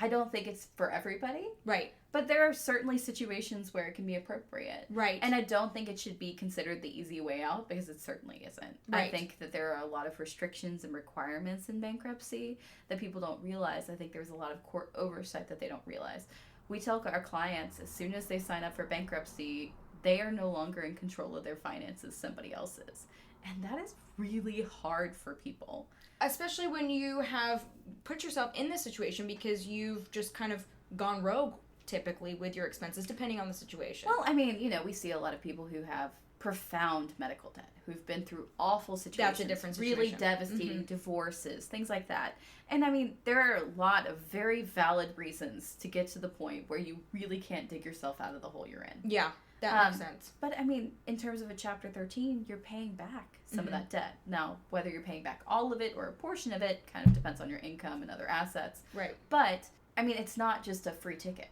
I don't think it's for everybody. Right. But there are certainly situations where it can be appropriate. Right. And I don't think it should be considered the easy way out, because it certainly isn't. Right. I think that there are a lot of restrictions and requirements in bankruptcy that people don't realize. I think there's a lot of court oversight that they don't realize. We tell our clients as soon as they sign up for bankruptcy, they are no longer in control of their finances, somebody else is. And that is really hard for people. Especially when you have put yourself in this situation because you've just kind of gone rogue, typically, with your expenses, depending on the situation. Well, I mean, we see a lot of people who have profound medical debt, who've been through awful situations. That's a different situation. Really devastating divorces, things like that. And I mean, there are a lot of very valid reasons to get to the point where you really can't dig yourself out of the hole you're in. Yeah, that makes sense. But I mean, in terms of a Chapter 13, you're paying back some of that debt. Now, whether you're paying back all of it or a portion of it kind of depends on your income and other assets. Right. But, I mean, it's not just a free ticket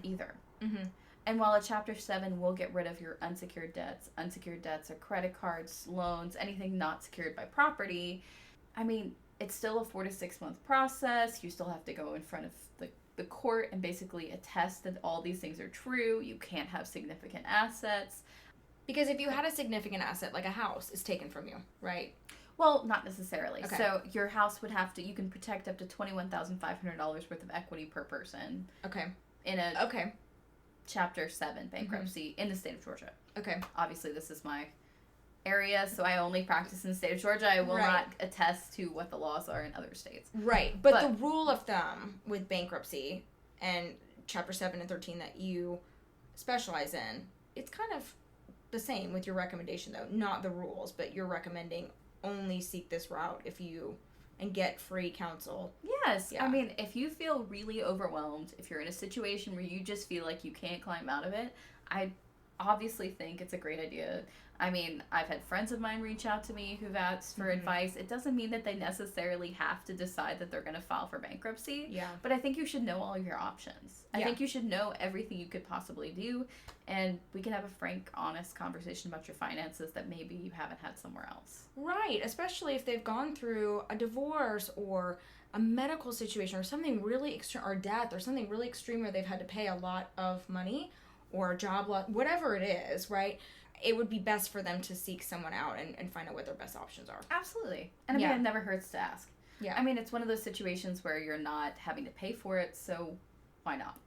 either. Mm-hmm. And while a Chapter 7 will get rid of your unsecured debts are credit cards, loans, anything not secured by property, I mean, it's still a 4 to 6 month process. You still have to go in front of the court and basically attest that all these things are true. You can't have significant assets. Because if you had a significant asset, like a house, is taken from you, right? Well, not necessarily. Okay. So your house would have to, you can protect up to $21,500 worth of equity per person. Okay. In a okay. Chapter 7 bankruptcy in the state of Georgia. Okay. Obviously, this is my area, so I only practice in the state of Georgia. I will not attest to what the laws are in other states. Right. But the rule of thumb with bankruptcy and Chapter 7 and 13 that you specialize in, it's kind of the same with your recommendation, though. Not the rules, but you're recommending only seek this route and get free counsel. Yes. Yeah. I mean, if you feel really overwhelmed, if you're in a situation where you just feel like you can't climb out of it, I obviously think it's a great idea. I mean, I've had friends of mine reach out to me who've asked for advice. It doesn't mean that they necessarily have to decide that they're going to file for bankruptcy. Yeah. But I think you should know all your options. I think you should know everything you could possibly do. And we can have a frank, honest conversation about your finances that maybe you haven't had somewhere else. Right. Especially if they've gone through a divorce or a medical situation or something really extreme, or death or something really extreme where they've had to pay a lot of money or a job loss, whatever it is, right? It would be best for them to seek someone out and find out what their best options are. Absolutely. And I mean, it never hurts to ask. Yeah. I mean, it's one of those situations where you're not having to pay for it, so why not?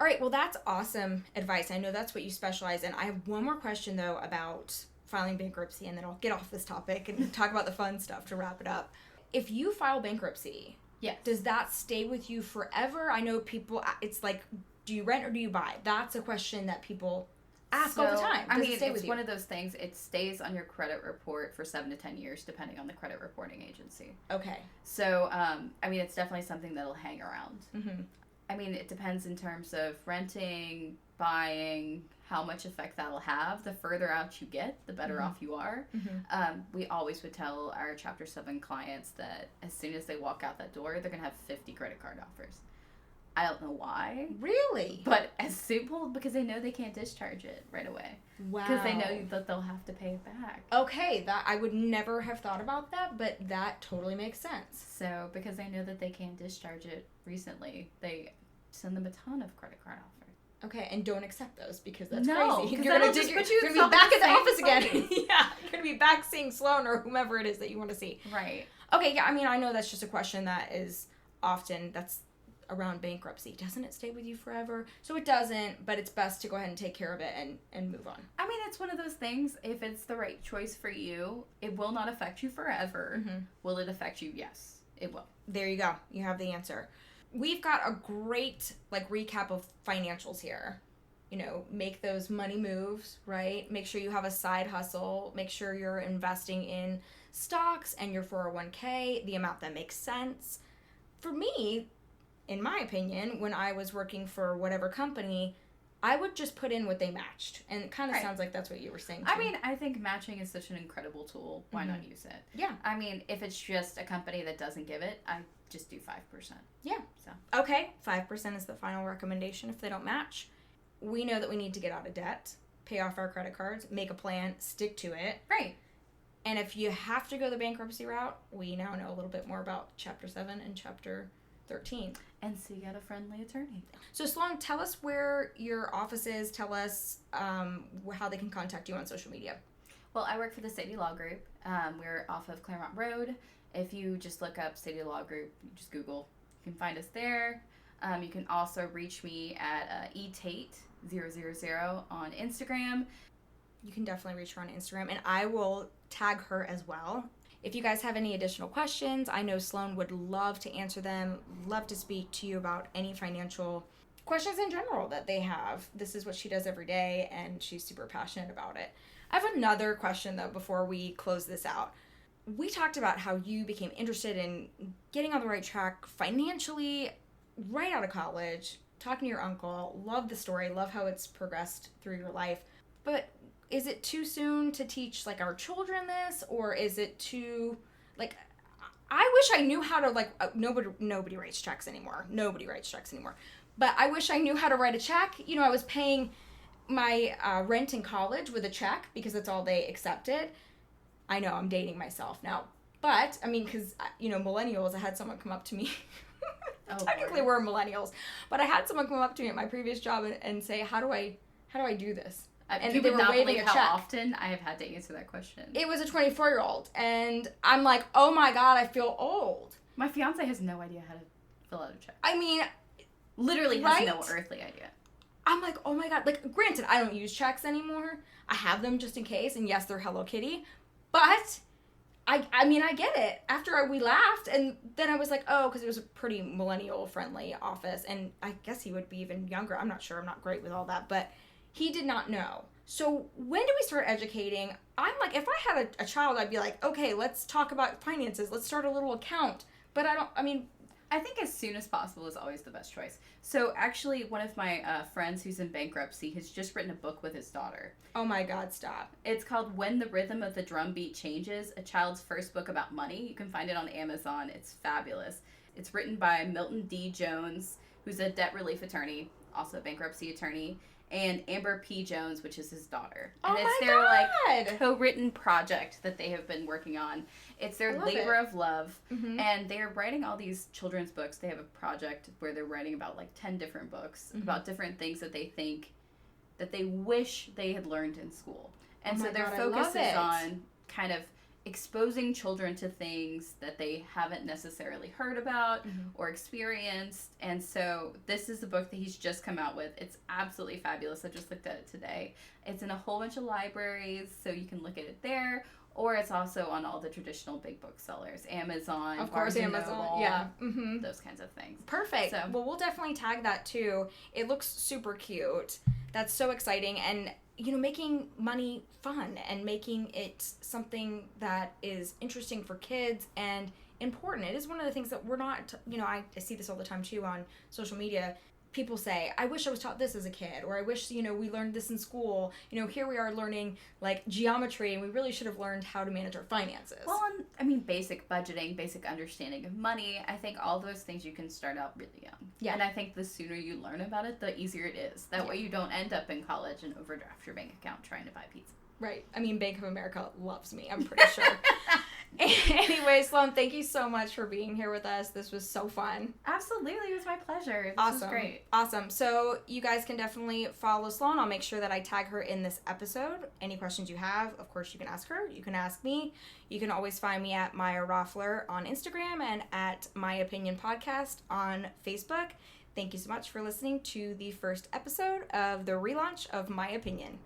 All right, well, that's awesome advice. I know that's what you specialize in. I have one more question, though, about filing bankruptcy, and then I'll get off this topic and talk about the fun stuff to wrap it up. If you file bankruptcy, yes, does that stay with you forever? I know people, it's like, do you rent or do you buy? That's a question that people ask all the time. I mean, it's one of those things. It stays on your credit report for 7 to 10 years, depending on the credit reporting agency. Okay. So, I mean, it's definitely something that'll hang around. Mm-hmm. I mean, it depends in terms of renting, buying, how much effect that'll have. The further out you get, the better off you are. Mm-hmm. We always would tell our Chapter 7 clients that as soon as they walk out that door, they're going to have 50 credit card offers. I don't know why. Really? But as simple, because they know they can't discharge it right away. Wow. Because they know that they'll have to pay it back. Okay, that I would never have thought about that, but that totally makes sense. So, because they know that they can't discharge it recently, they send them a ton of credit card offers. Okay, and don't accept those because that's crazy. You're gonna be back in the office again. Yeah, you're gonna be back seeing Sloan or whomever it is that you want to see. Right. Okay, yeah, I mean, I know that's just a question that is often around bankruptcy. Doesn't it stay with you forever? So it doesn't, but it's best to go ahead and take care of it and move on. I mean, it's one of those things, if it's the right choice for you, it will not affect you forever. Mm-hmm. Will it affect you? Yes, it will. There you go. You have the answer. We've got a great, recap of financials here. You know, make those money moves, right? Make sure you have a side hustle. Make sure you're investing in stocks and your 401k, the amount that makes sense. For me, in my opinion, when I was working for whatever company, I would just put in what they matched. And it kind of sounds like that's what you were saying, too. I mean, I think matching is such an incredible tool. Why not use it? Yeah. I mean, if it's just a company that doesn't give it, I just do 5%. Yeah. So. Okay, 5% is the final recommendation if they don't match. We know that we need to get out of debt, pay off our credit cards, make a plan, stick to it. Right. And if you have to go the bankruptcy route, we now know a little bit more about Chapter 7 and Chapter 13. And seek out a friendly attorney. So, Sloan, tell us where your office is. Tell us how they can contact you on social media. Well, I work for the Sadie Law Group. We're off of Claremont Road. If you just look up Sadie Law Group, you just Google, you can find us there. You can also reach me at etate000 on Instagram. You can definitely reach her on Instagram, and I will tag her as well. If you guys have any additional questions, I know Sloan would love to answer them, love to speak to you about any financial questions in general that they have. This is what she does every day, and she's super passionate about it. I have another question, though, before we close this out. We talked about how you became interested in getting on the right track financially right out of college, talking to your uncle. Love the story, love how it's progressed through your life. But is it too soon to teach, our children this? Or is it too, I wish I knew how to, nobody writes checks anymore. Nobody writes checks anymore. But I wish I knew how to write a check. You know, I was paying my rent in college with a check because that's all they accepted. I know, I'm dating myself now. But, I mean, because, millennials, I had someone come up to me. Technically, we're millennials. But I had someone come up to me at my previous job and say, how do I do this? And you would not believe how often I have had to answer that question. It was a 24-year-old, and I'm like, oh my god, I feel old. My fiance has no idea how to fill out a check. I mean, literally has no earthly idea. I'm like, oh my god. Granted, I don't use checks anymore. I have them just in case, and yes, they're Hello Kitty. But, I mean, I get it. After we laughed, and then I was like, oh, because it was a pretty millennial-friendly office, and I guess he would be even younger. I'm not sure. I'm not great with all that, but he did not know. So when do we start educating? I'm like, if I had a child, I'd be like, okay, let's talk about finances. Let's start a little account. But I think as soon as possible is always the best choice. So actually, one of my friends who's in bankruptcy has just written a book with his daughter. Oh my God, stop. It's called When the Rhythm of the Drum Beat Changes, a child's first book about money. You can find it on Amazon. It's fabulous. It's written by Milton D. Jones, who's a debt relief attorney, also a bankruptcy attorney, and Amber P. Jones, which is his daughter. And Oh it's my their God. like co-written project that they have been working on. It's their love labor it. of love. Mhm. And they're writing all these children's books. They have a project where they're writing about like 10 different books Mhm. about different things that they think that they wish they had learned in school. And Oh so my their God, I focus love is it. on kind of exposing children to things that they haven't necessarily heard about Mhm. or experienced. And so this is the book that he's just come out with. It's absolutely fabulous. I just looked at it today. It's in a whole bunch of libraries, so you can look at it there. Or it's also on all the traditional big booksellers, Amazon, Of course, Barnes and Amazon. Noble, Yeah. Mm-hmm. those kinds of things. Perfect. So- Well, we'll definitely tag that too. It looks super cute. That's so exciting. And, making money fun and making it something that is interesting for kids and important. It is one of the things that we're not, I see this all the time too on social media. People say, I wish I was taught this as a kid, or I wish, we learned this in school. Here we are learning, like, geometry, and we really should have learned how to manage our finances. Well, and, I mean, basic budgeting, basic understanding of money. I think all those things you can start out really young. Yeah. And I think the sooner you learn about it, the easier it is. That way you don't end up in college and overdraft your bank account trying to buy pizza. Right. I mean, Bank of America loves me, I'm pretty sure. Anyway, Sloan, thank you so much for being here with us. This was so fun. Absolutely. It was my pleasure. This Awesome. was great. Awesome. So you guys can definitely follow Sloan. I'll make sure that I tag her in this episode. Any questions you have, of course, you can ask her. You can ask me. You can always find me at Maya Roffler on Instagram and at My Opinion Podcast on Facebook. Thank you so much for listening to the first episode of the relaunch of My Opinion.